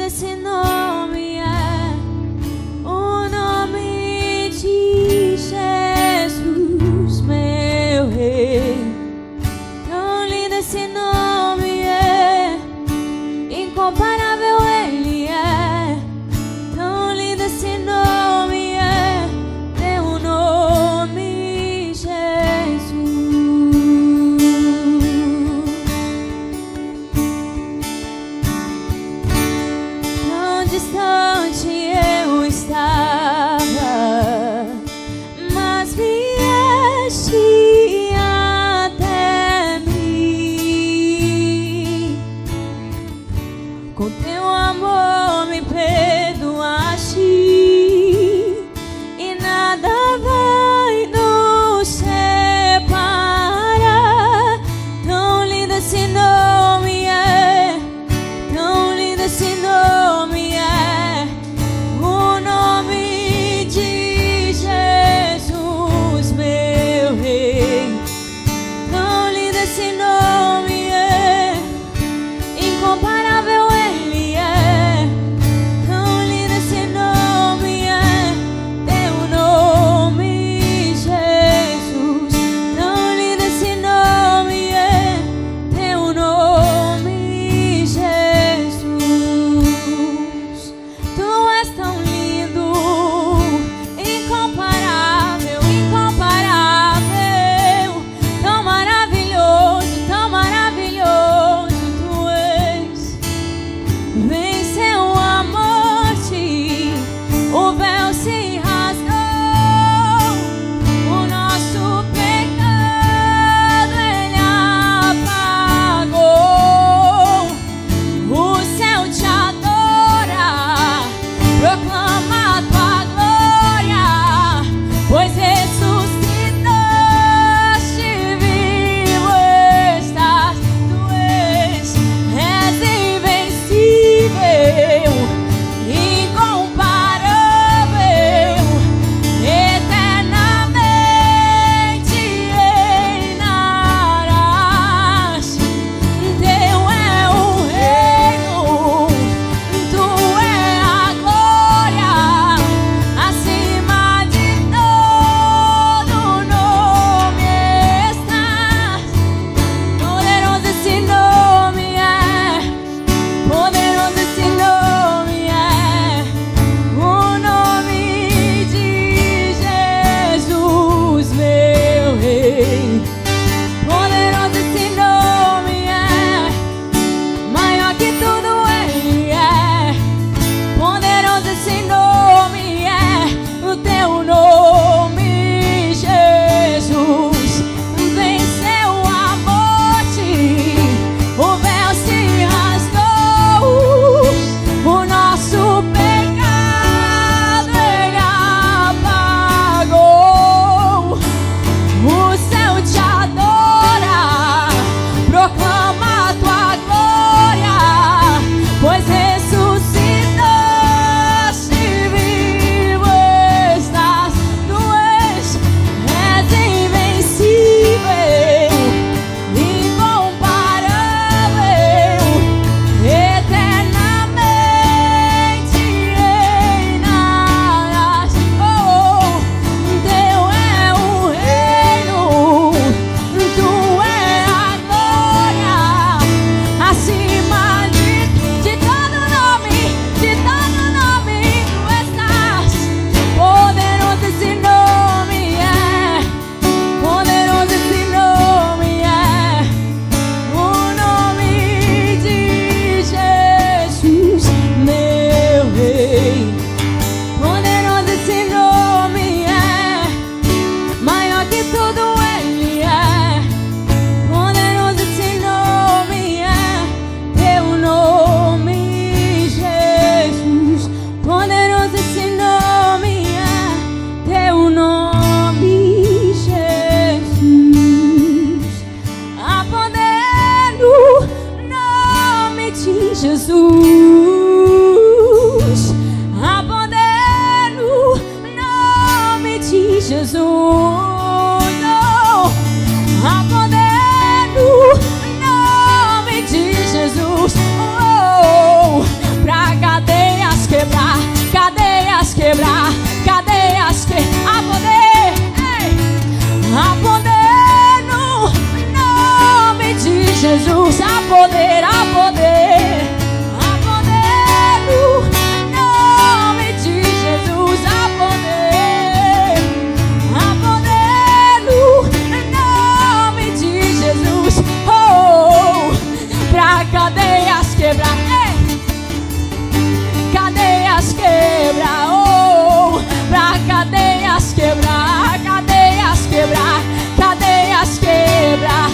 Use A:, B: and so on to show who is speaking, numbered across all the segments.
A: Esse nome é o nome de Jesus. Jesus, há poder no nome de Jesus, há poder no nome de Jesus, pra cadeias quebrar, cadeias quebrar, cadeias quebrar, há poder, há poder no nome de Jesus, há poder, há poder, há poder no nome de Jesus, há poder no nome de Jesus, pra cadeias quebrar, cadeias quebrar, pra cadeias quebrar, cadeias quebrar, cadeias quebrar,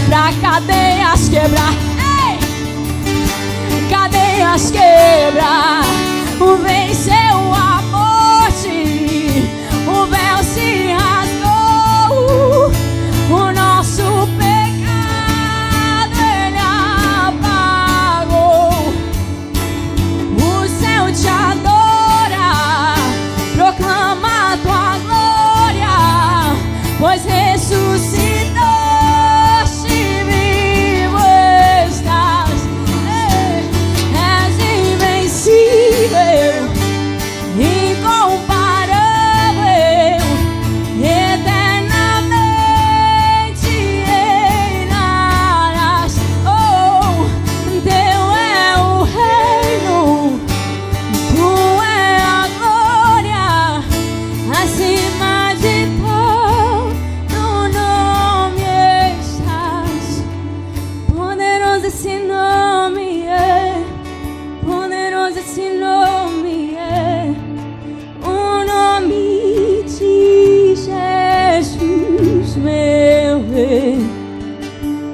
A: pra cadeias quebrar, cadeias quebrar, venceu a morte, o véu se rasgou, o nosso pecado ele apagou, o céu te adora, proclama a tua glória, pois ressuscitou.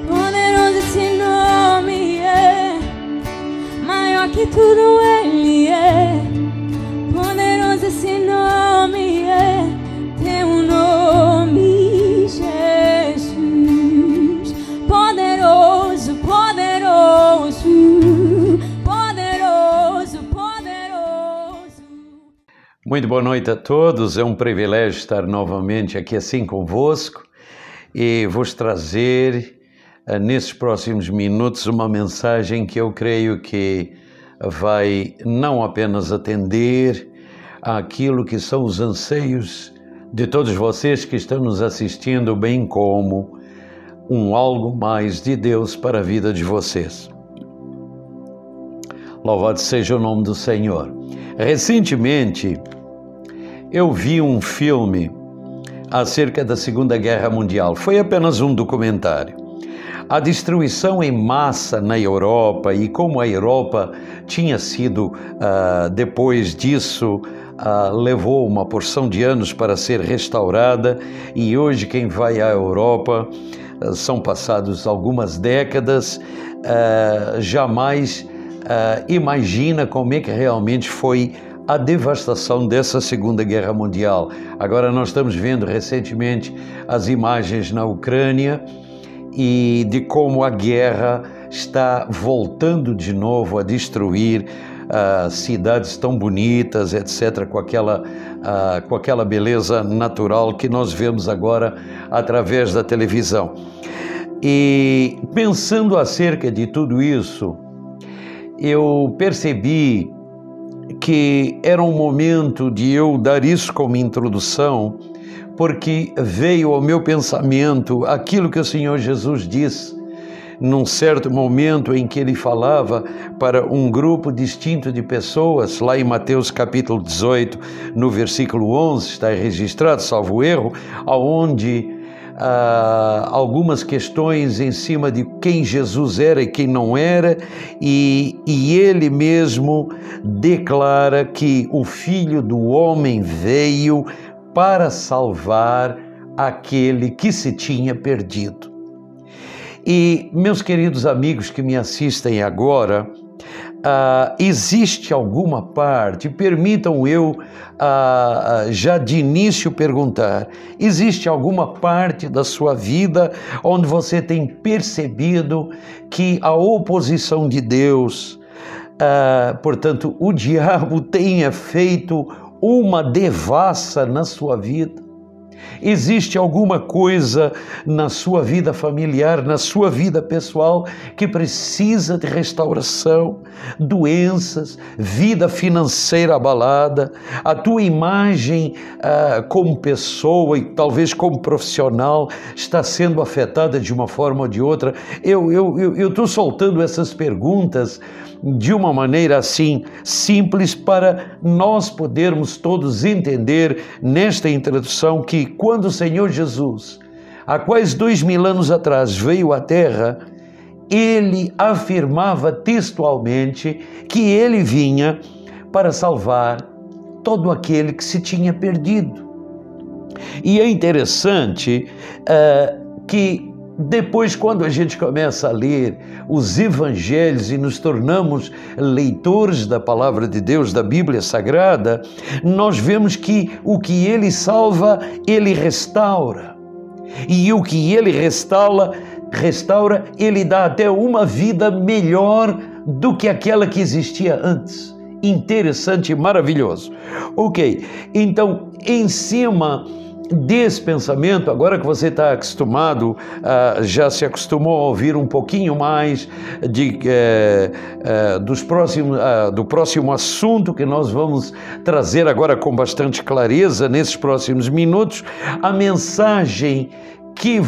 A: Poderoso esse nome é, maior que tudo ele é. Poderoso esse nome é, teu nome Jesus. Poderoso, poderoso, poderoso, poderoso.
B: Muito boa noite a todos, é um privilégio estar novamente aqui assim convosco. E vou trazer nesses próximos minutos uma mensagem que eu creio que vai não apenas atender àquilo que são os anseios de todos vocês que estão nos assistindo, bem como algo mais de Deus para a vida de vocês. Louvado seja o nome do Senhor. Recentemente eu vi um filme acerca da Segunda Guerra Mundial. Foi apenas um documentário. A destruição em massa na Europa e como a Europa tinha sido, depois disso, levou uma porção de anos para ser restaurada, e hoje quem vai à Europa, são passados algumas décadas, jamais imagina como é que realmente foi a devastação dessa Segunda Guerra Mundial. Agora nós estamos vendo recentemente as imagens na Ucrânia e de como a guerra está voltando de novo a destruir cidades tão bonitas, etc., com aquela beleza natural que nós vemos agora através da televisão. E pensando acerca de tudo isso, eu percebi que era um momento de eu dar isso como introdução, porque veio ao meu pensamento aquilo que o Senhor Jesus disse num certo momento em que ele falava para um grupo distinto de pessoas, lá em Mateus capítulo 18, no versículo 11, está registrado, salvo erro, onde algumas questões em cima de quem Jesus era e quem não era, e ele mesmo declara que o Filho do Homem veio para salvar aquele que se tinha perdido. E, meus queridos amigos que me assistem agora, existe alguma parte, permitam eu já de início perguntar, existe alguma parte da sua vida onde você tem percebido que a oposição de Deus, portanto, o diabo tenha feito uma devassa na sua vida? Existe alguma coisa na sua vida familiar, na sua vida pessoal, que precisa de restauração? Doenças, vida financeira abalada, a tua imagem como pessoa e talvez como profissional está sendo afetada de uma forma ou de outra? Eu estou soltando essas perguntas de uma maneira assim simples para nós podermos todos entender nesta introdução que quando o Senhor Jesus, há quase 2000 anos atrás, veio à Terra, ele afirmava textualmente que ele vinha para salvar todo aquele que se tinha perdido. E é interessante que depois, quando a gente começa a ler os evangelhos e nos tornamos leitores da palavra de Deus, da Bíblia Sagrada, nós vemos que o que ele salva, ele restaura. E o que ele restaura, ele dá até uma vida melhor do que aquela que existia antes. Interessante e maravilhoso. Ok, então, em cima desse pensamento, agora que você está acostumado, já se acostumou a ouvir um pouquinho mais do próximo assunto que nós vamos trazer agora com bastante clareza nesses próximos minutos, a mensagem que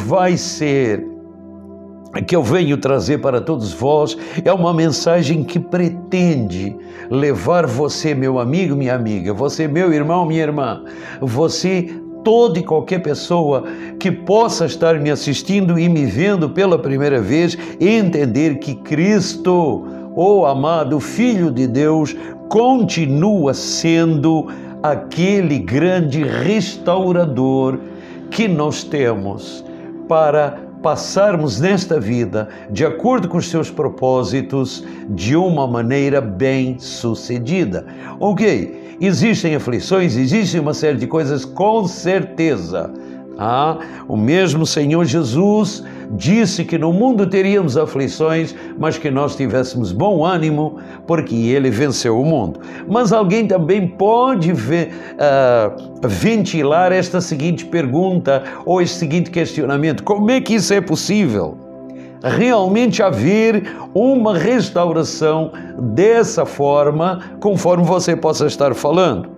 B: eu venho trazer para todos vós é uma mensagem que pretende levar você, meu amigo, minha amiga, você, meu irmão, minha irmã, você, toda e qualquer pessoa que possa estar me assistindo e me vendo pela primeira vez, entender que Cristo, o amado Filho de Deus, continua sendo aquele grande restaurador que nós temos para passarmos nesta vida de acordo com os seus propósitos de uma maneira bem sucedida. Ok, existem aflições, existe uma série de coisas, com certeza. O mesmo Senhor Jesus disse que no mundo teríamos aflições, mas que nós tivéssemos bom ânimo, porque Ele venceu o mundo. Mas alguém também pode ventilar esta seguinte pergunta, ou este seguinte questionamento: como é que isso é possível? Realmente haver uma restauração dessa forma, conforme você possa estar falando?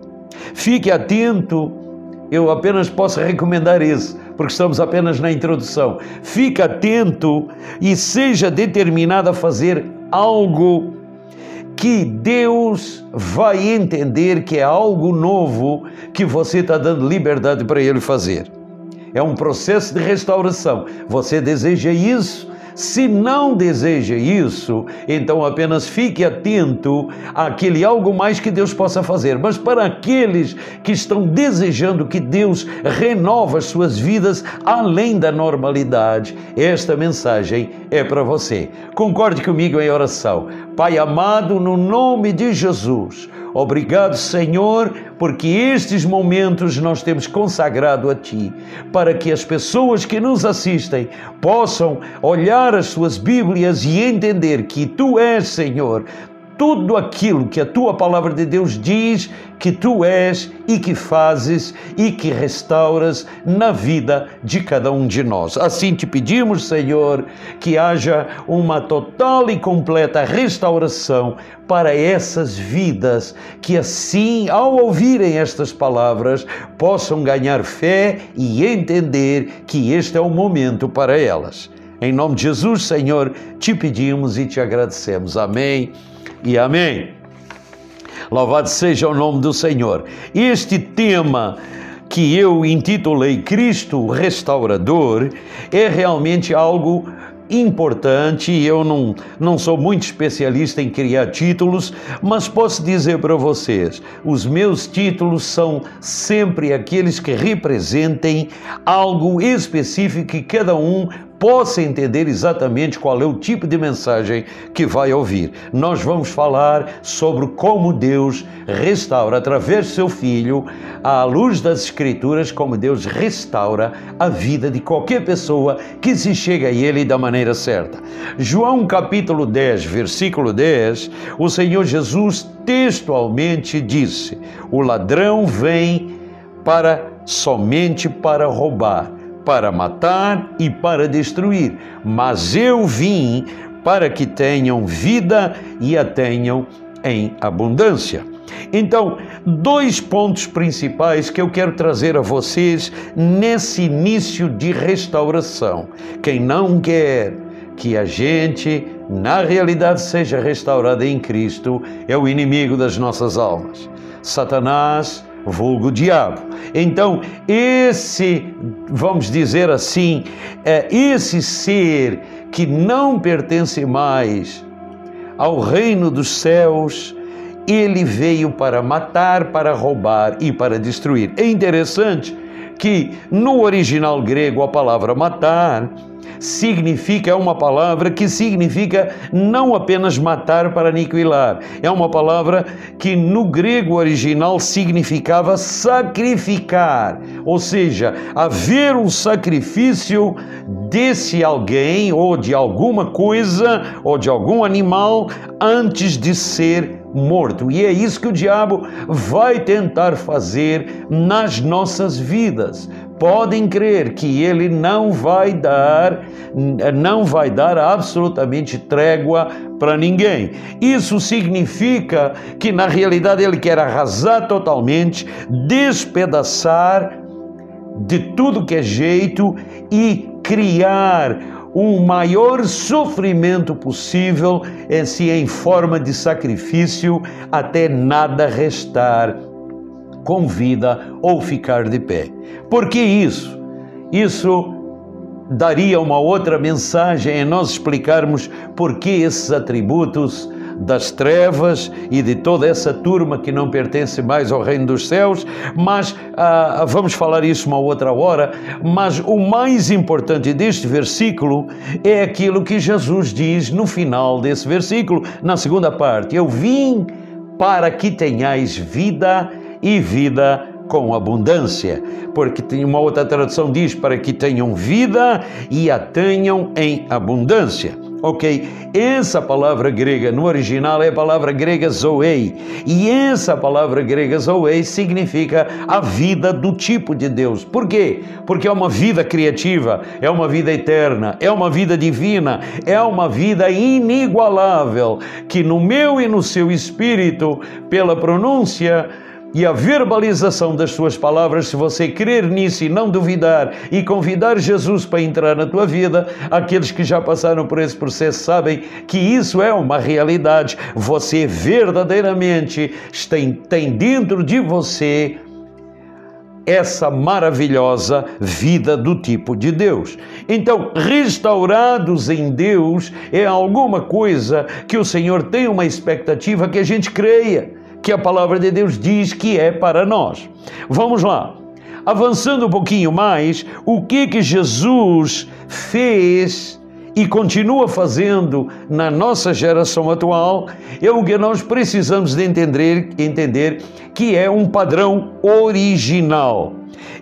B: Fique atento. Eu apenas posso recomendar isso, porque estamos apenas na introdução. Fique atento e seja determinado a fazer algo que Deus vai entender que é algo novo que você está dando liberdade para Ele fazer. É um processo de restauração. Você deseja isso? Se não deseja isso, então apenas fique atento àquele algo mais que Deus possa fazer. Mas para aqueles que estão desejando que Deus renova as suas vidas além da normalidade, esta mensagem é para você. Concorde comigo em oração. Pai amado, no nome de Jesus, obrigado, Senhor, porque estes momentos nós temos consagrado a Ti, para que as pessoas que nos assistem possam olhar as suas Bíblias e entender que Tu és, Senhor, tudo aquilo que a Tua Palavra de Deus diz que Tu és e que fazes e que restauras na vida de cada um de nós. Assim te pedimos, Senhor, que haja uma total e completa restauração para essas vidas, que assim, ao ouvirem estas palavras, possam ganhar fé e entender que este é o momento para elas. Em nome de Jesus, Senhor, te pedimos e te agradecemos. Amém e amém. Louvado seja o nome do Senhor. Este tema que eu intitulei Cristo Restaurador é realmente algo importante. Eu não sou muito especialista em criar títulos, mas posso dizer para vocês, os meus títulos são sempre aqueles que representem algo específico que cada um possa entender exatamente qual é o tipo de mensagem que vai ouvir. Nós vamos falar sobre como Deus restaura, através de seu Filho, à luz das Escrituras, como Deus restaura a vida de qualquer pessoa que se chega a Ele da maneira certa. João capítulo 10, versículo 10, o Senhor Jesus textualmente disse: o ladrão vem somente para roubar, para matar e para destruir, mas eu vim para que tenham vida e a tenham em abundância. Então, 2 pontos principais que eu quero trazer a vocês nesse início de restauração. Quem não quer que a gente, na realidade, seja restaurado em Cristo, é o inimigo das nossas almas. Satanás, vulgo diabo. Então, vamos dizer assim, esse ser que não pertence mais ao reino dos céus, ele veio para matar, para roubar e para destruir. É interessante que no original grego a palavra matar é uma palavra que significa não apenas matar para aniquilar, é uma palavra que no grego original significava sacrificar, ou seja, haver um sacrifício desse alguém ou de alguma coisa ou de algum animal antes de ser morto. E é isso que o diabo vai tentar fazer nas nossas vidas. Podem crer que ele não vai dar absolutamente trégua para ninguém. Isso significa que na realidade ele quer arrasar totalmente, despedaçar de tudo que é jeito e criar o maior sofrimento possível, em forma de sacrifício, até nada restar com vida ou ficar de pé. Por que isso? Isso daria uma outra mensagem em nós explicarmos por que esses atributos das trevas e de toda essa turma que não pertence mais ao reino dos céus, mas vamos falar isso uma outra hora. Mas o mais importante deste versículo é aquilo que Jesus diz no final desse versículo, na segunda parte: eu vim para que tenhais vida e vida com abundância, porque tem uma outra tradução diz para que tenham vida e a tenham em abundância. Ok, essa palavra grega no original é a palavra grega zoe, e essa palavra grega zoe significa a vida do tipo de Deus. Por quê? Porque é uma vida criativa, é uma vida eterna, é uma vida divina, é uma vida inigualável, que no meu e no seu espírito, pela pronúncia e a verbalização das suas palavras, se você crer nisso e não duvidar e convidar Jesus para entrar na tua vida, aqueles que já passaram por esse processo sabem que isso é uma realidade. Você verdadeiramente tem dentro de você essa maravilhosa vida do tipo de Deus. Então, restaurados em Deus é alguma coisa que o Senhor tem uma expectativa que a gente creia, que a palavra de Deus diz que é para nós. Vamos lá. Avançando um pouquinho mais, o que Jesus fez e continua fazendo na nossa geração atual é o que nós precisamos de entender que é um padrão original.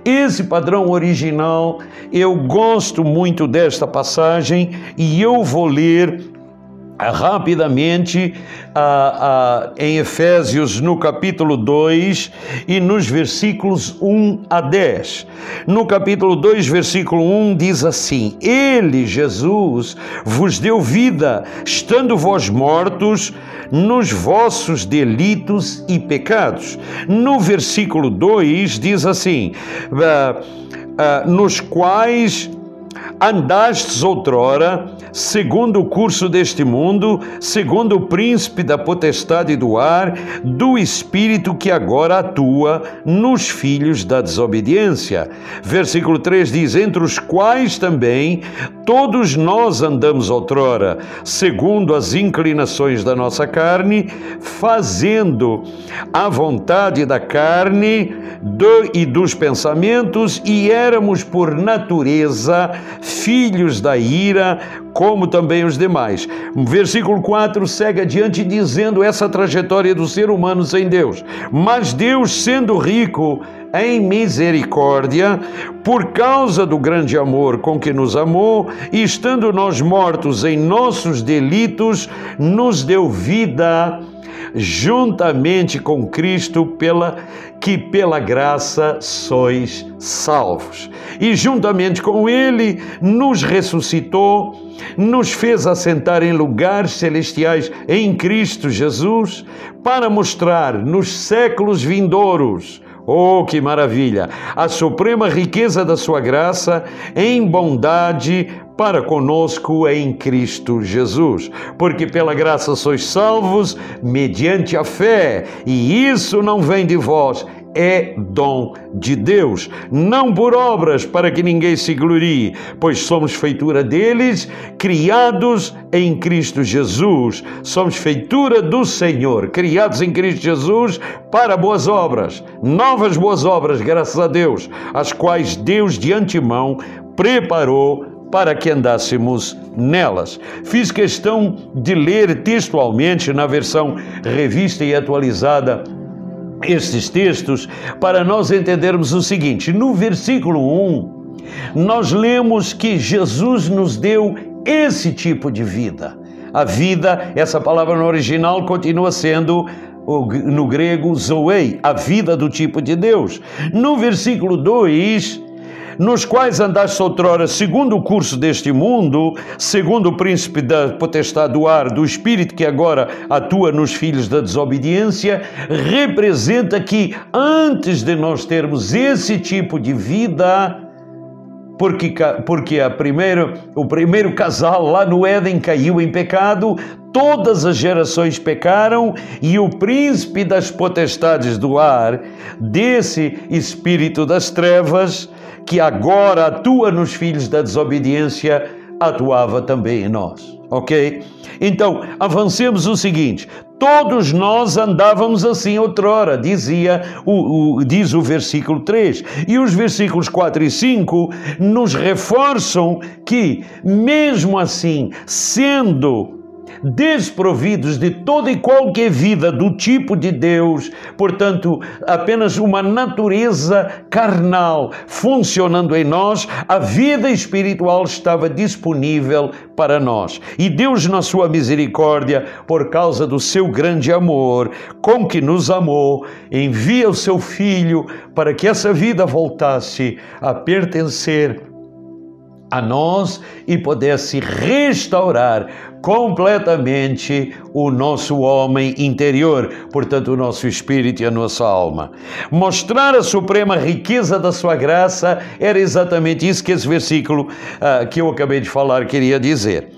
B: Esse padrão original, eu gosto muito desta passagem e eu vou ler rapidamente em Efésios, no capítulo 2 e nos versículos 1 a 10. No capítulo 2, versículo 1 diz assim: Ele, Jesus, vos deu vida, estando vós mortos nos vossos delitos e pecados. No versículo 2 diz assim: nos quais andastes outrora, segundo o curso deste mundo, segundo o príncipe da potestade do ar, do espírito que agora atua nos filhos da desobediência. Versículo 3 diz: entre os quais também todos nós andamos outrora, segundo as inclinações da nossa carne, fazendo a vontade da carne e dos pensamentos, e éramos por natureza filhos da ira, como também os demais. Versículo 4 segue adiante dizendo essa trajetória do ser humano sem Deus. Mas Deus, sendo rico em misericórdia, por causa do grande amor com que nos amou, e estando nós mortos em nossos delitos, nos deu vida juntamente com Cristo, pela graça sois salvos. E juntamente com Ele nos ressuscitou, nos fez assentar em lugares celestiais em Cristo Jesus, para mostrar nos séculos vindouros, oh, que maravilha! A suprema riqueza da sua graça em bondade para conosco em Cristo Jesus. Porque pela graça sois salvos mediante a fé, e isso não vem de vós, é dom de Deus, não por obras, para que ninguém se glorie, pois somos feitura deles, criados em Cristo Jesus. Somos feitura do Senhor, criados em Cristo Jesus para boas obras, novas boas obras, graças a Deus, as quais Deus de antemão preparou para que andássemos nelas. Fiz questão de ler textualmente na versão revista e atualizada estes textos para nós entendermos o seguinte. No versículo 1, nós lemos que Jesus nos deu esse tipo de vida. A vida, essa palavra no original continua sendo, no grego, zoe, a vida do tipo de Deus. No versículo 2, nos quais andaste outrora segundo o curso deste mundo, segundo o príncipe da potestade do ar, do espírito que agora atua nos filhos da desobediência, representa que antes de nós termos esse tipo de vida, porque o primeiro casal lá no Éden caiu em pecado, todas as gerações pecaram, e o príncipe das potestades do ar, desse espírito das trevas, que agora atua nos filhos da desobediência, atuava também em nós, ok? Então, avancemos o seguinte: todos nós andávamos assim outrora, diz o versículo 3, e os versículos 4 e 5 nos reforçam que, mesmo assim, sendo desprovidos de toda e qualquer vida do tipo de Deus, portanto, apenas uma natureza carnal funcionando em nós, a vida espiritual estava disponível para nós. E Deus, na sua misericórdia, por causa do seu grande amor com que nos amou, envia o seu Filho para que essa vida voltasse a pertencer a nós e pudesse restaurar completamente o nosso homem interior, portanto o nosso espírito e a nossa alma. Mostrar a suprema riqueza da sua graça era exatamente isso que esse versículo que eu acabei de falar queria dizer.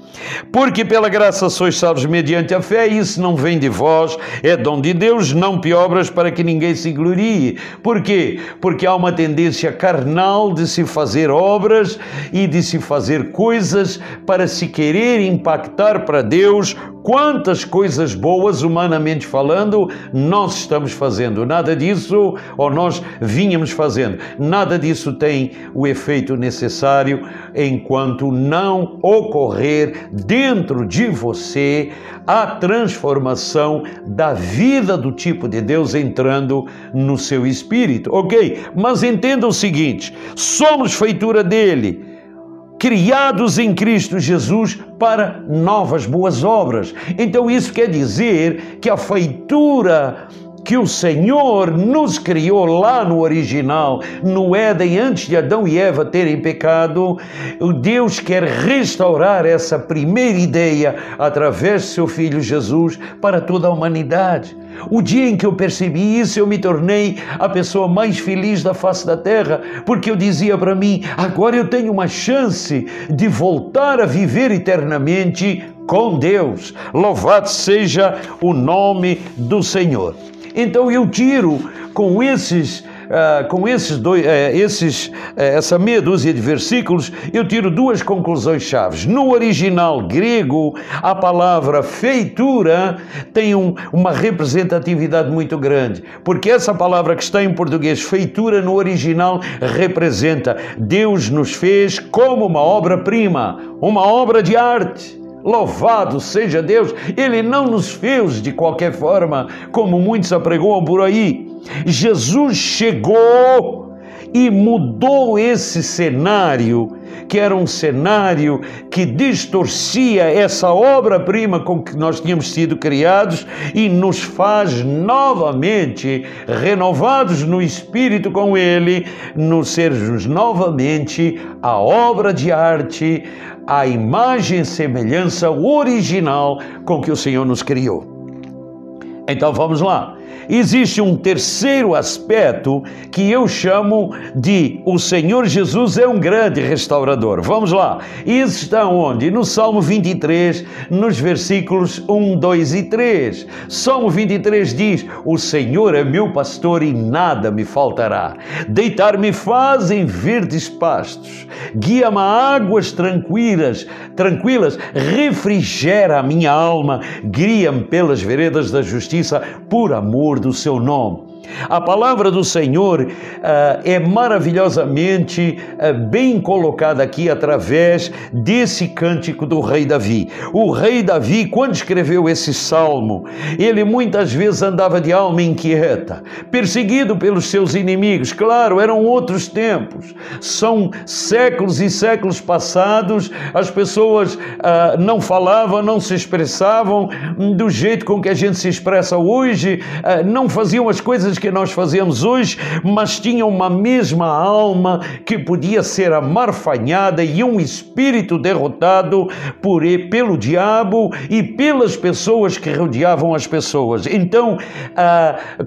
B: Porque pela graça sois salvos mediante a fé, isso não vem de vós, é dom de Deus, não por obras, para que ninguém se glorie. Por quê? Porque há uma tendência carnal de se fazer obras e de se fazer coisas para se querer impactar para Deus. Quantas coisas boas, humanamente falando, nós estamos fazendo. Nada disso, ou nós vínhamos fazendo, nada disso tem o efeito necessário enquanto não ocorrer dentro de você a transformação da vida do tipo de Deus entrando no seu espírito, ok? Mas entenda o seguinte: somos feitura dele, criados em Cristo Jesus para novas boas obras. Então isso quer dizer que a feitura que o Senhor nos criou lá no original, no Éden, antes de Adão e Eva terem pecado, o Deus quer restaurar essa primeira ideia através de seu Filho Jesus para toda a humanidade. O dia em que eu percebi isso, eu me tornei a pessoa mais feliz da face da terra, porque eu dizia para mim: agora eu tenho uma chance de voltar a viver eternamente com Deus. Louvado seja o nome do Senhor. Então eu tiro com esses essa meia dúzia de versículos, eu tiro duas conclusões chaves. No original grego, a palavra feitura tem uma representatividade muito grande, porque essa palavra que está em português, feitura, no original representa Deus nos fez como uma obra-prima, uma obra de arte. Louvado seja Deus, Ele não nos fez de qualquer forma, como muitos apregoam por aí. Jesus chegou e mudou esse cenário, que era um cenário que distorcia essa obra-prima com que nós tínhamos sido criados e nos faz novamente, renovados no Espírito com Ele, nos sermos novamente a obra de arte, a imagem e semelhança original com que o Senhor nos criou. Então vamos lá. Existe um terceiro aspecto que eu chamo de o Senhor Jesus é um grande restaurador. Vamos lá. Isso está onde? No Salmo 23, nos versículos 1, 2 e 3. Salmo 23 diz: o Senhor é meu pastor e nada me faltará. Deitar-me faz em verdes pastos. Guia-me a águas tranquilas, refrigera a minha alma, guia-me pelas veredas da justiça, por amor do seu nome. A palavra do Senhor é maravilhosamente bem colocada aqui através desse cântico do rei Davi. O rei Davi, quando escreveu esse salmo, ele muitas vezes andava de alma inquieta, perseguido pelos seus inimigos. Claro, eram outros tempos. São séculos e séculos passados, as pessoas não falavam, não se expressavam do jeito com que a gente se expressa hoje, não faziam as coisas que nós fazemos hoje, mas tinham uma mesma alma que podia ser amarfanhada e um espírito derrotado pelo diabo e pelas pessoas que rodeavam as pessoas. Então,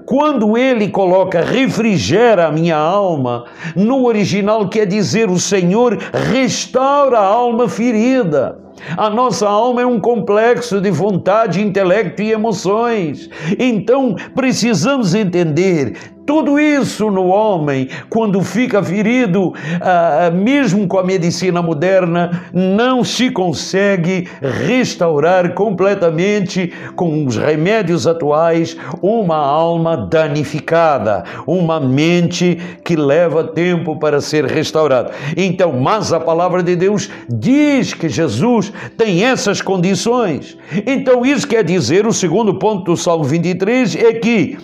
B: quando ele coloca refrigera a minha alma, no original quer dizer o Senhor restaura a alma ferida. A nossa alma é um complexo de vontade, intelecto e emoções. Então, precisamos entender tudo isso no homem, quando fica ferido, mesmo com a medicina moderna, não se consegue restaurar completamente com os remédios atuais uma alma danificada, uma mente que leva tempo para ser restaurada. Então, mas a palavra de Deus diz que Jesus tem essas condições. Então, isso quer dizer, o segundo ponto do Salmo 23 é que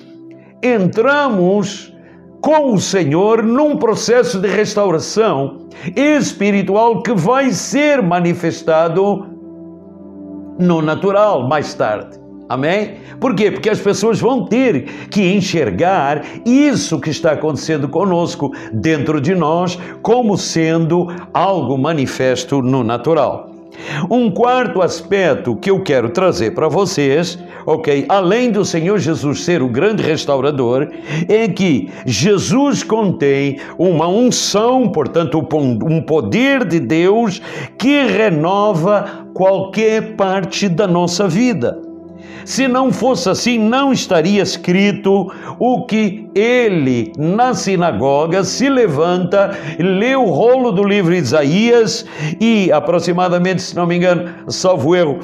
B: entramos com o Senhor num processo de restauração espiritual que vai ser manifestado no natural mais tarde. Amém? Por quê? Porque as pessoas vão ter que enxergar isso que está acontecendo conosco, dentro de nós, como sendo algo manifesto no natural. Um quarto aspecto que eu quero trazer para vocês, ok, além do Senhor Jesus ser o grande restaurador, é que Jesus contém uma unção, portanto, um poder de Deus que renova qualquer parte da nossa vida. Se não fosse assim, não estaria escrito o que ele, na sinagoga, se levanta, lê o rolo do livro de Isaías e aproximadamente, se não me engano, salvo erro,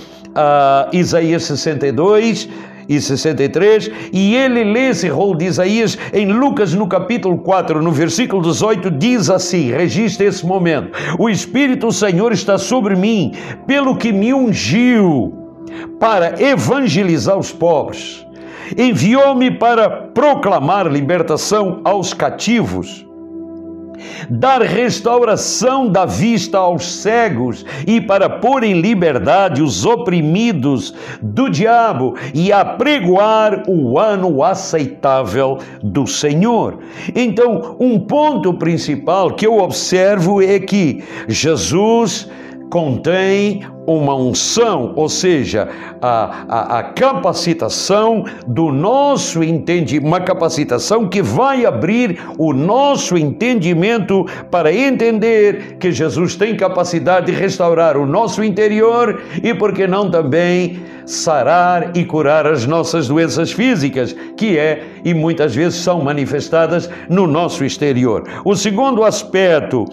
B: Isaías 62 e 63, e ele lê esse rolo de Isaías em Lucas, no capítulo 4, no versículo 18, diz assim, registra esse momento: o Espírito do Senhor está sobre mim, pelo que me ungiu para evangelizar os pobres, enviou-me para proclamar libertação aos cativos, dar restauração da vista aos cegos e para pôr em liberdade os oprimidos do diabo e apregoar o ano aceitável do Senhor. Então, um ponto principal que eu observo é que Jesus contém uma unção, ou seja, a capacitação do nosso entendimento, uma capacitação que vai abrir o nosso entendimento para entender que Jesus tem capacidade de restaurar o nosso interior e, por que não, também sarar e curar as nossas doenças físicas, que e muitas vezes são manifestadas no nosso exterior. O segundo aspecto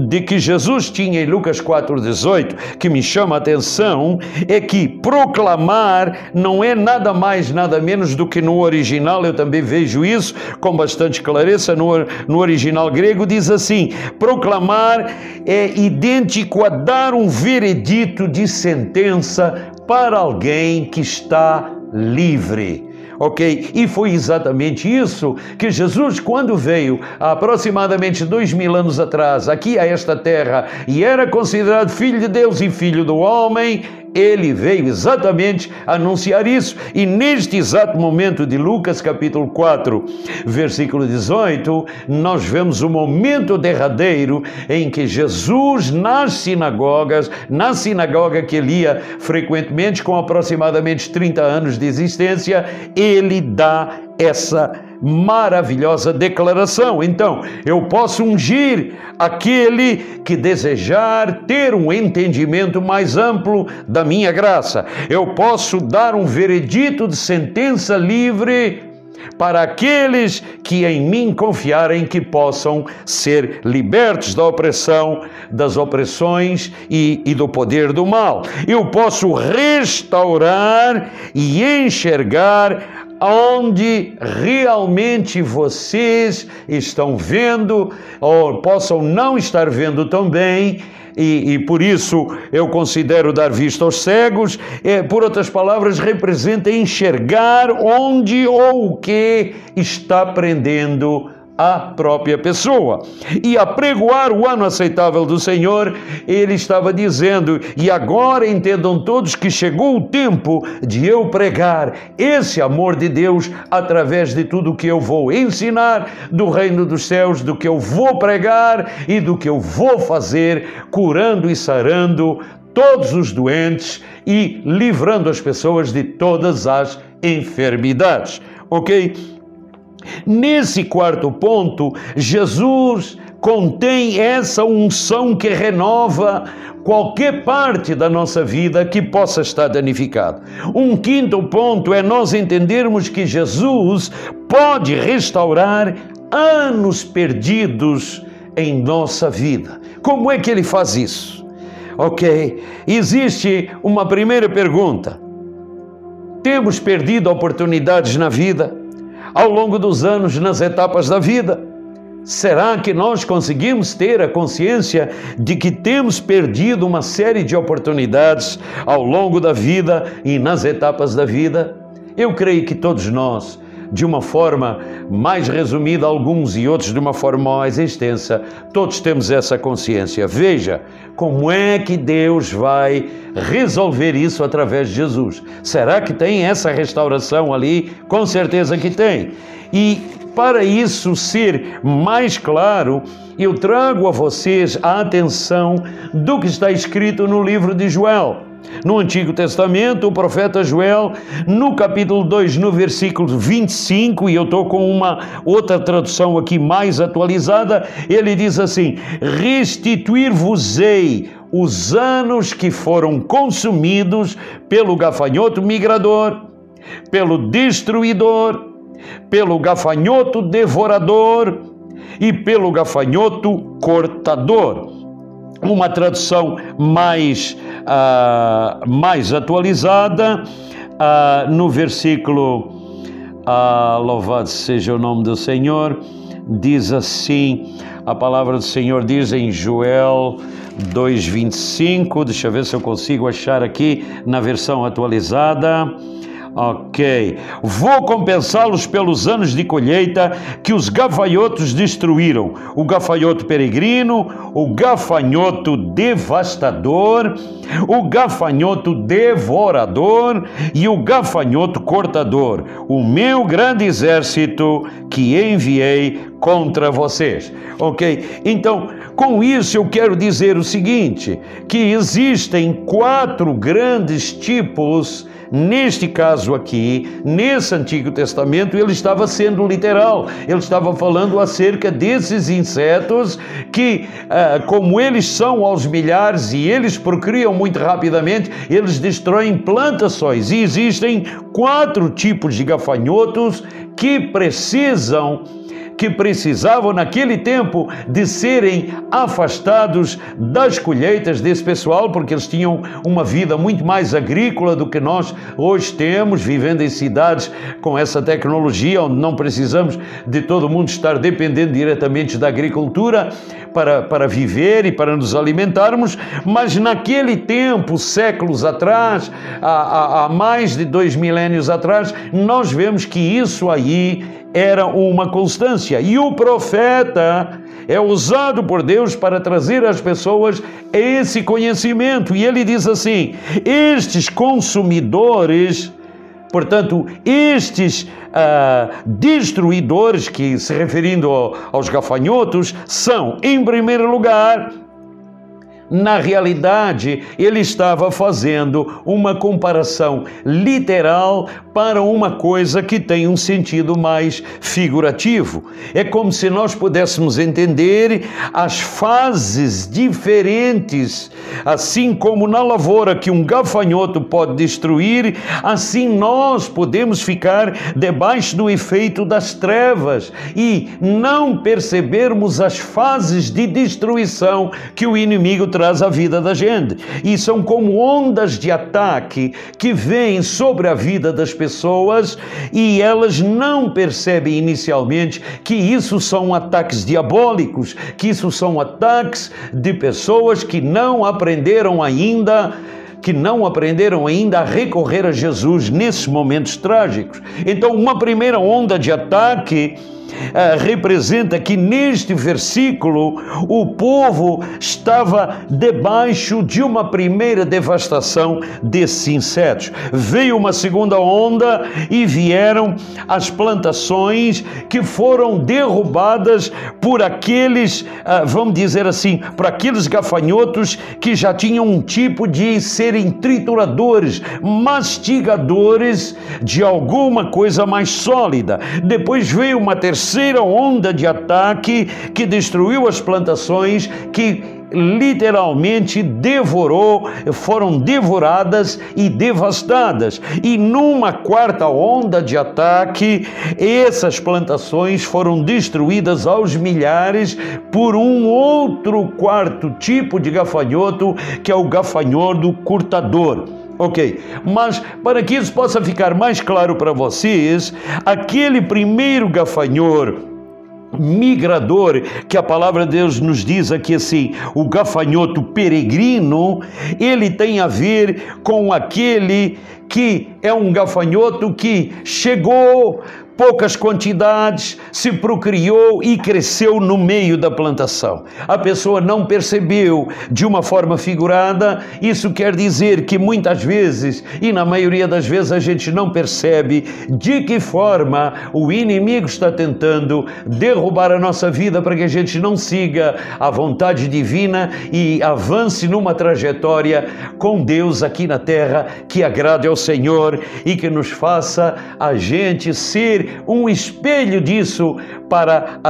B: de que Jesus tinha em Lucas 4,18, que me chama a atenção, é que proclamar não é nada mais, nada menos do que no original, eu também vejo isso com bastante clareza, no original grego diz assim: proclamar é idêntico a dar um veredito de sentença para alguém que está livre. Ok? E foi exatamente isso que Jesus, quando veio há aproximadamente 2000 anos atrás aqui a esta terra e era considerado filho de Deus e filho do homem, ele veio exatamente anunciar isso. E neste exato momento de Lucas capítulo 4, versículo 18, nós vemos o momento derradeiro em que Jesus, nas sinagogas, na sinagoga que ele ia frequentemente, com aproximadamente 30 anos de existência, ele dá essa maravilhosa declaração. Então, eu posso ungir aquele que desejar ter um entendimento mais amplo da minha graça. Eu posso dar um veredito de sentença livre para aqueles que em mim confiarem, que possam ser libertos da opressão, das opressões e do poder do mal. Eu posso restaurar e enxergar onde realmente vocês estão vendo, ou possam não estar vendo tão bem, e por isso eu considero dar vista aos cegos. Por outras palavras, representa enxergar onde ou o que está prendendo a própria pessoa. E apregoar o ano aceitável do Senhor, ele estava dizendo: e agora entendam todos que chegou o tempo de eu pregar esse amor de Deus através de tudo o que eu vou ensinar do reino dos céus, do que eu vou pregar e do que eu vou fazer, curando e sarando todos os doentes e livrando as pessoas de todas as enfermidades. Ok? Nesse quarto ponto, Jesus contém essa unção que renova qualquer parte da nossa vida que possa estar danificada. Um quinto ponto é nós entendermos que Jesus pode restaurar anos perdidos em nossa vida. Como é que ele faz isso? Ok, existe uma primeira pergunta. Temos perdido oportunidades na vida? Ao longo dos anos, nas etapas da vida? Será que nós conseguimos ter a consciência de que temos perdido uma série de oportunidades ao longo da vida e nas etapas da vida? Eu creio que todos nós, de uma forma mais resumida, alguns e outros de uma forma mais extensa, todos temos essa consciência. Veja como é que Deus vai resolver isso através de Jesus. Será que tem essa restauração ali? Com certeza que tem. E para isso ser mais claro, eu trago a vocês a atenção do que está escrito no livro de Joel. No Antigo Testamento, o profeta Joel, no capítulo 2, no versículo 25, e eu estou com uma outra tradução aqui mais atualizada, ele diz assim: restituir-vos-ei os anos que foram consumidos pelo gafanhoto migrador, pelo destruidor, pelo gafanhoto devorador e pelo gafanhoto cortador. Uma tradução mais atualizada, no versículo, louvado seja o nome do Senhor, diz assim, a palavra do Senhor diz em Joel 2:25, deixa eu ver se eu consigo achar aqui na versão atualizada. Ok, vou compensá-los pelos anos de colheita que os gafanhotos destruíram, o gafanhoto peregrino, o gafanhoto devastador, o gafanhoto devorador e o gafanhoto cortador, o meu grande exército que enviei contra vocês. Ok, então Com isso eu quero dizer o seguinte, que existem 4 grandes tipos. Neste caso aqui, nesse Antigo Testamento, ele estava sendo literal. Ele estava falando acerca desses insetos que, como eles são aos milhares e eles procriam muito rapidamente, eles destroem plantações. E existem 4 tipos de gafanhotos que precisavam naquele tempo de serem afastados das colheitas desse pessoal, porque eles tinham uma vida muito mais agrícola do que nós hoje temos, vivendo em cidades com essa tecnologia, onde não precisamos de todo mundo estar dependendo diretamente da agricultura para viver e para nos alimentarmos. Mas naquele tempo, séculos atrás, há mais de 2 milénios atrás, nós vemos que isso aí era uma constância, e o profeta é usado por Deus para trazer às pessoas esse conhecimento, e ele diz assim: estes consumidores, portanto, estes destruidores, que se referindo aos gafanhotos, são, em primeiro lugar, na realidade, ele estava fazendo uma comparação literal para uma coisa que tem um sentido mais figurativo. É como se nós pudéssemos entender as fases diferentes, assim como na lavoura que um gafanhoto pode destruir, assim nós podemos ficar debaixo do efeito das trevas e não percebermos as fases de destruição que o inimigo traz à vida da gente. E são como ondas de ataque que vêm sobre a vida das pessoas e elas não percebem inicialmente que isso são ataques diabólicos, que isso são ataques de pessoas que não aprenderam ainda a recorrer a Jesus nesses momentos trágicos. Então, uma primeira onda de ataque representa que neste versículo o povo estava debaixo de uma primeira devastação desses insetos. Veio uma segunda onda e vieram as plantações que foram derrubadas por aqueles, vamos dizer assim, por aqueles gafanhotos que já tinham um tipo de serem trituradores, mastigadores de alguma coisa mais sólida. Depois veio uma terceira onda de ataque que destruiu as plantações, que literalmente foram devoradas e devastadas. E numa quarta onda de ataque, essas plantações foram destruídas aos milhares por um outro quarto tipo de gafanhoto, que é o gafanhoto cortador. Ok, mas para que isso possa ficar mais claro para vocês, aquele primeiro gafanhoto migrador, que a palavra de Deus nos diz aqui assim, o gafanhoto peregrino, ele tem a ver com aquele que é um gafanhoto que chegou poucas quantidades, se procriou e cresceu no meio da plantação. A pessoa não percebeu de uma forma figurada. Isso quer dizer que muitas vezes, e na maioria das vezes, a gente não percebe de que forma o inimigo está tentando derrubar a nossa vida para que a gente não siga a vontade divina e avance numa trajetória com Deus aqui na terra, que agrade ao Senhor e que nos faça a gente ser um espelho disso para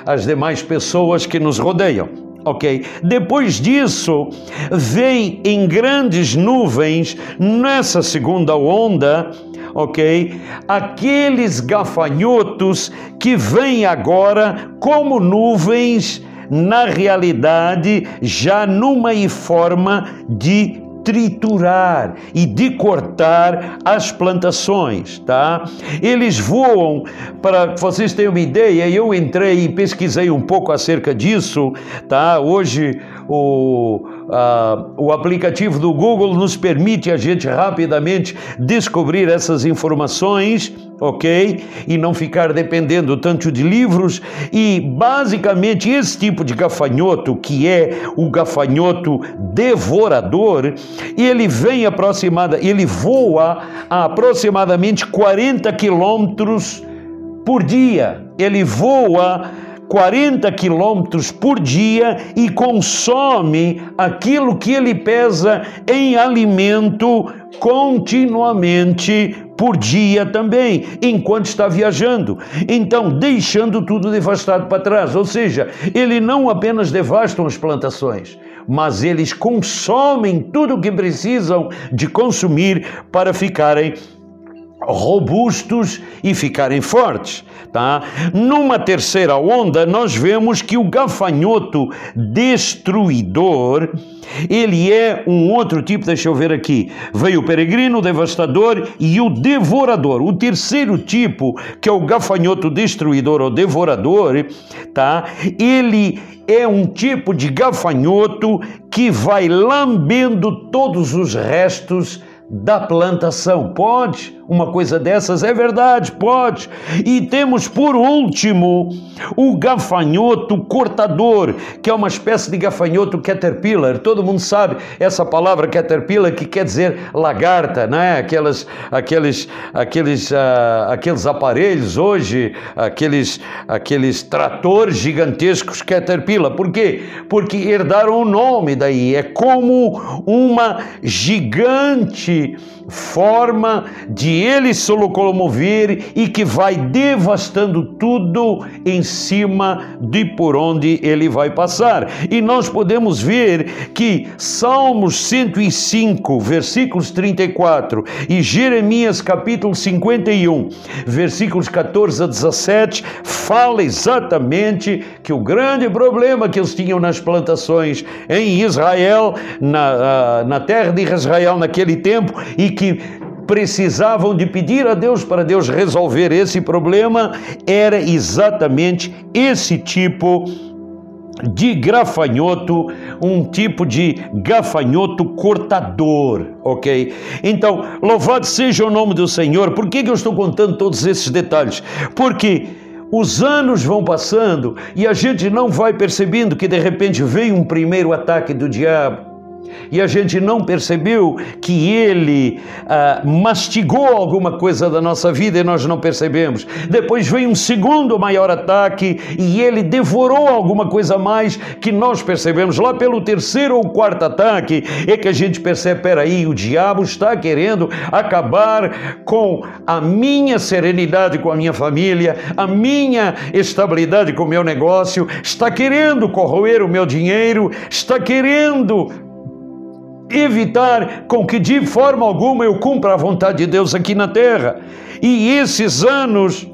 B: as demais pessoas que nos rodeiam. Ok? Depois disso, vem em grandes nuvens, nessa segunda onda, ok? Aqueles gafanhotos que vêm agora como nuvens, na realidade, já numa forma de triturar e de cortar as plantações, tá? Eles voam, para que vocês tenham uma ideia, eu entrei e pesquisei um pouco acerca disso, tá? Hoje o aplicativo do Google nos permite a gente rapidamente descobrir essas informações, ok? E não ficar dependendo tanto de livros. E basicamente esse tipo de gafanhoto, que é o gafanhoto devorador, ele voa a aproximadamente 40 quilômetros por dia. Ele voa 40 quilômetros por dia e consome aquilo que ele pesa em alimento continuamente por dia também, enquanto está viajando. Então, deixando tudo devastado para trás. Ou seja, ele não apenas devastam as plantações, mas eles consomem tudo o que precisam de consumir para ficarem robustos e ficarem fortes, tá? Numa terceira onda, nós vemos que o gafanhoto destruidor, ele é um outro tipo, deixa eu ver aqui, veio o peregrino, o devastador e o devorador. O terceiro tipo, que é o gafanhoto destruidor ou devorador, tá? Ele é um tipo de gafanhoto que vai lambendo todos os restos da plantação. Pode? Uma coisa dessas é verdade, pode. E temos por último o gafanhoto cortador, que é uma espécie de gafanhoto caterpillar. Todo mundo sabe essa palavra caterpillar, que quer dizer lagarta, né? Aqueles aparelhos hoje, aqueles tratores gigantescos caterpillar. Por quê? Porque herdaram o nome daí. É como uma gigante forma de ele se locomover e que vai devastando tudo em cima de por onde ele vai passar. E nós podemos ver que Salmos 105, versículos 34 e Jeremias capítulo 51, versículos 14 a 17, fala exatamente que o grande problema que eles tinham nas plantações em Israel, na terra de Israel naquele tempo, e que precisavam de pedir a Deus para Deus resolver esse problema, era exatamente esse tipo de gafanhoto, um tipo de gafanhoto cortador, ok? Então, louvado seja o nome do Senhor. Por que eu estou contando todos esses detalhes? Porque os anos vão passando e a gente não vai percebendo que de repente veio um primeiro ataque do diabo, e a gente não percebeu que ele mastigou alguma coisa da nossa vida e nós não percebemos. Depois veio um segundo maior ataque e ele devorou alguma coisa a mais que nós percebemos. Lá pelo terceiro ou quarto ataque é que a gente percebe, peraí, o diabo está querendo acabar com a minha serenidade com a minha família, a minha estabilidade com o meu negócio, está querendo corroer o meu dinheiro, está querendo evitar com que de forma alguma eu cumpra a vontade de Deus aqui na terra. E esses anos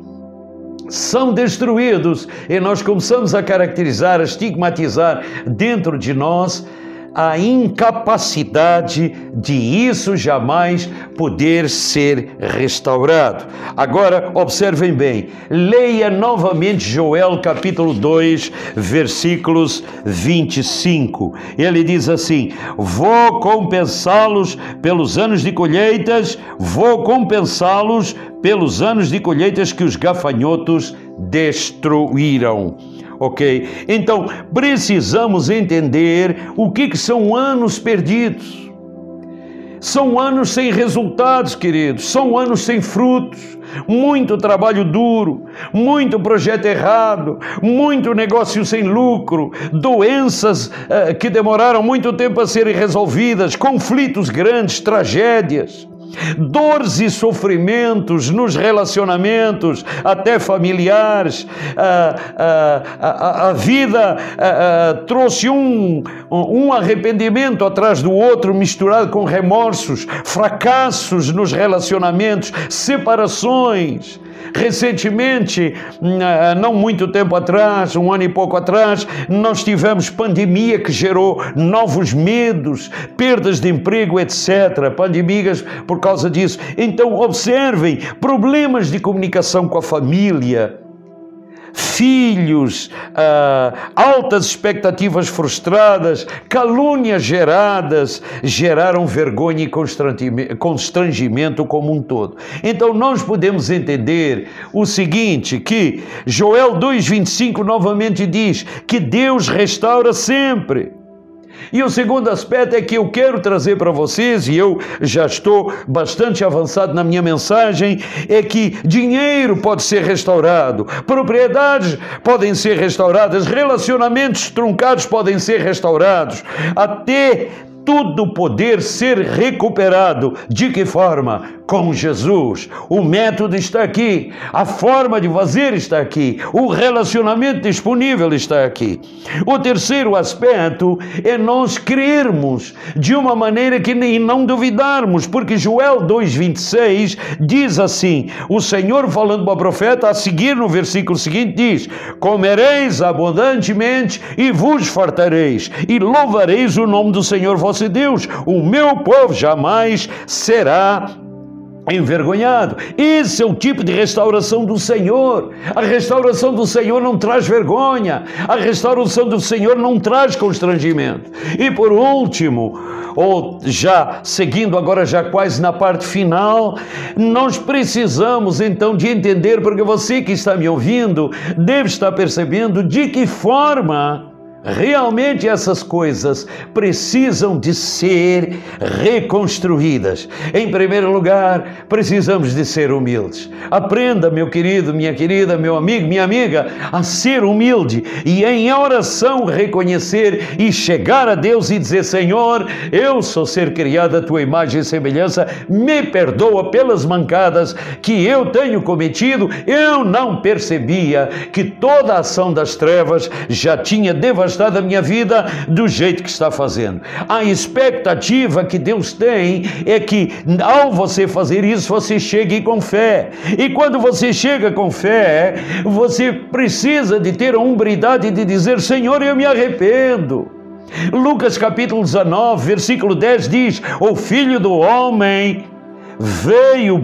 B: são destruídos e nós começamos a caracterizar, a estigmatizar dentro de nós a incapacidade de isso jamais poder ser restaurado. Agora, observem bem, leia novamente Joel capítulo 2, versículos 25. Ele diz assim: vou compensá-los pelos anos de colheitas, vou compensá-los pelos anos de colheitas que os gafanhotos destruíram. Ok? Então, precisamos entender o que são anos perdidos. São anos sem resultados, queridos. São anos sem frutos. Muito trabalho duro, muito projeto errado, muito negócio sem lucro, doenças que demoraram muito tempo a serem resolvidas, conflitos grandes, tragédias. Dores e sofrimentos nos relacionamentos, até familiares. A vida trouxe um arrependimento atrás do outro, misturado com remorsos, fracassos nos relacionamentos, separações. Recentemente, não muito tempo atrás, um ano e pouco atrás, nós tivemos pandemia que gerou novos medos, perdas de emprego, etc. Pandemias por causa disso. Então, observem, problemas de comunicação com a família, filhos, altas expectativas frustradas, calúnias geraram vergonha e constrangimento como um todo. Então nós podemos entender o seguinte, que Joel 2,25 novamente diz que Deus restaura sempre. E o segundo aspecto é que eu quero trazer para vocês, e eu já estou bastante avançado na minha mensagem, é que dinheiro pode ser restaurado, propriedades podem ser restauradas, relacionamentos truncados podem ser restaurados, até tudo poder ser recuperado. De que forma? Com Jesus. O método está aqui, a forma de fazer está aqui, o relacionamento disponível está aqui. O terceiro aspecto é nós crermos de uma maneira que nem não duvidarmos, porque Joel 2,26 diz assim, o Senhor falando para o profeta, a seguir no versículo seguinte diz, comereis abundantemente e vos fartareis, e louvareis o nome do Senhor vosso Deus, o meu povo jamais será envergonhado. Esse é o tipo de restauração do Senhor. A restauração do Senhor não traz vergonha, a restauração do Senhor não traz constrangimento. E por último, ou já seguindo agora já quase na parte final, nós precisamos então de entender, porque você que está me ouvindo deve estar percebendo de que forma realmente essas coisas precisam de ser reconstruídas. Em primeiro lugar, precisamos de ser humildes. Aprenda, meu querido, minha querida, meu amigo, minha amiga, a ser humilde e em oração reconhecer e chegar a Deus e dizer, Senhor, eu sou ser criado à tua imagem e semelhança, me perdoa pelas mancadas que eu tenho cometido, eu não percebia que toda a ação das trevas já tinha devastado a minha vida do jeito que está fazendo. A expectativa que Deus tem é que ao você fazer isso, você chegue com fé. E quando você chega com fé, você precisa de ter a hombridade de dizer, Senhor, eu me arrependo. Lucas capítulo 19, versículo 10 diz, o Filho do Homem veio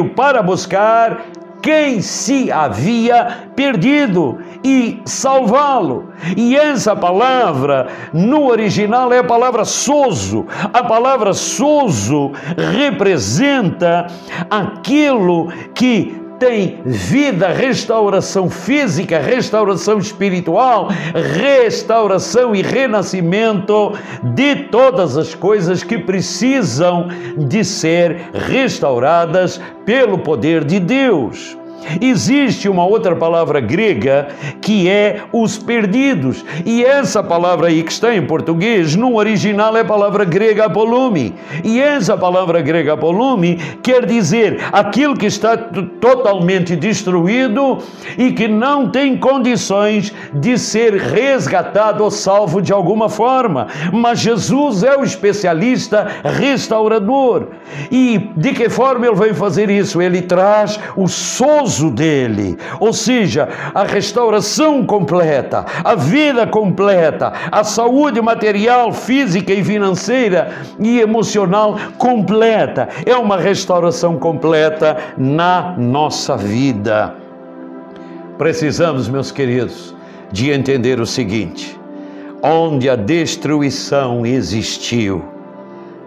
B: para buscar quem se havia perdido e salvá-lo. E essa palavra no original é a palavra sozo. A palavra sozo representa aquilo que tem vida, restauração física, restauração espiritual, restauração e renascimento de todas as coisas que precisam de ser restauradas pelo poder de Deus. Existe uma outra palavra grega que é os perdidos, e essa palavra aí que está em português, no original é a palavra grega apolume, e essa palavra grega apolume quer dizer aquilo que está totalmente destruído e que não tem condições de ser resgatado ou salvo de alguma forma, mas Jesus é o especialista restaurador. E de que forma ele veio fazer isso? Ele traz o sozo dele, ou seja, a restauração completa, a vida completa, a saúde material, física e financeira e emocional completa. É uma restauração completa na nossa vida. Precisamos, meus queridos, de entender o seguinte: onde a destruição existiu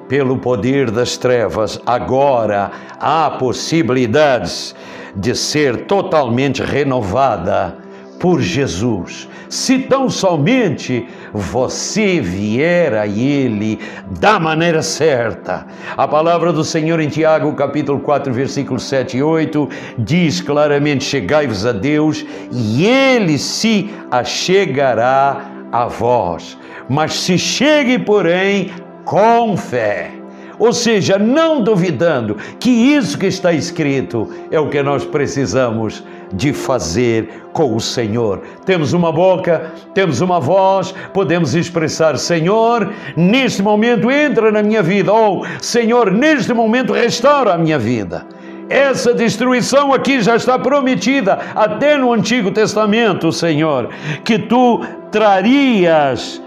B: pelo poder das trevas, agora há possibilidades de ser totalmente renovada por Jesus, se tão somente você vier a Ele da maneira certa. A palavra do Senhor em Tiago, capítulo 4, versículos 7 e 8, diz claramente, chegai-vos a Deus e Ele se achegará a vós. Mas se chegue, porém, com fé. Ou seja, não duvidando que isso que está escrito é o que nós precisamos de fazer com o Senhor. Temos uma boca, temos uma voz, podemos expressar, Senhor, neste momento entra na minha vida, ou Senhor, neste momento restaura a minha vida. Essa destruição aqui já está prometida até no Antigo Testamento, Senhor, que Tu trarias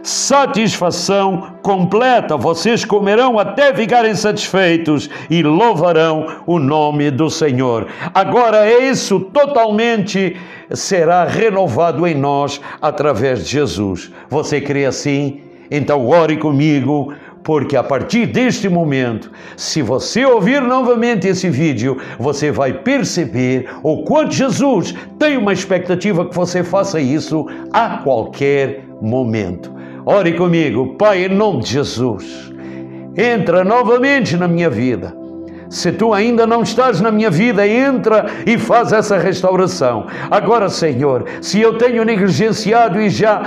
B: satisfação completa, vocês comerão até ficarem satisfeitos e louvarão o nome do Senhor. Agora isso totalmente será renovado em nós através de Jesus. Você crê assim? Então ore comigo, porque a partir deste momento, se você ouvir novamente esse vídeo, você vai perceber o quanto Jesus tem uma expectativa que você faça isso a qualquer momento. Ore comigo. Pai, em nome de Jesus, entra novamente na minha vida. Se tu ainda não estás na minha vida, entra e faz essa restauração. Agora, Senhor, se eu tenho negligenciado e já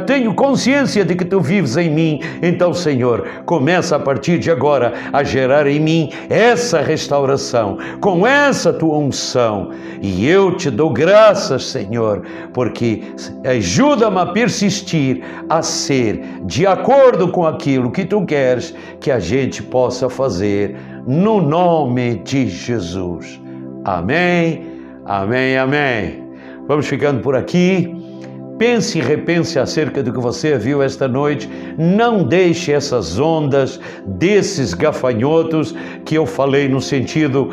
B: tenho consciência de que tu vives em mim, então, Senhor, começa a partir de agora a gerar em mim essa restauração, com essa tua unção. E eu te dou graças, Senhor, porque ajuda-me a persistir, a ser de acordo com aquilo que tu queres que a gente possa fazer, no nome de Jesus. Amém, amém, amém. Vamos ficando por aqui. Pense e repense acerca do que você viu esta noite. Não deixe essas ondas desses gafanhotos que eu falei no sentido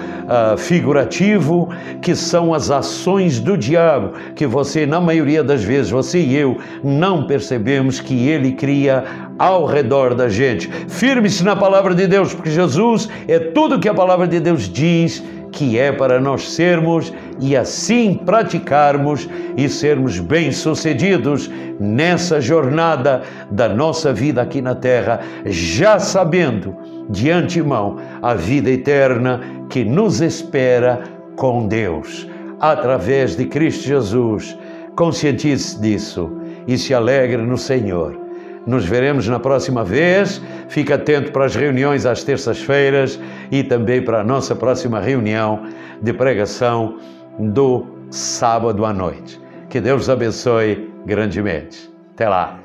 B: figurativo, que são as ações do diabo, que você, na maioria das vezes, você e eu, não percebemos que ele cria ao redor da gente. Firme-se na palavra de Deus, porque Jesus é tudo que a palavra de Deus diz que é para nós sermos e assim praticarmos e sermos bem-sucedidos nessa jornada da nossa vida aqui na terra, já sabendo de antemão a vida eterna que nos espera com Deus, através de Cristo Jesus. Conscientize-se disso e se alegre no Senhor. Nos veremos na próxima vez. Fique atento para as reuniões às terças-feiras e também para a nossa próxima reunião de pregação do sábado à noite. Que Deus abençoe grandemente. Até lá.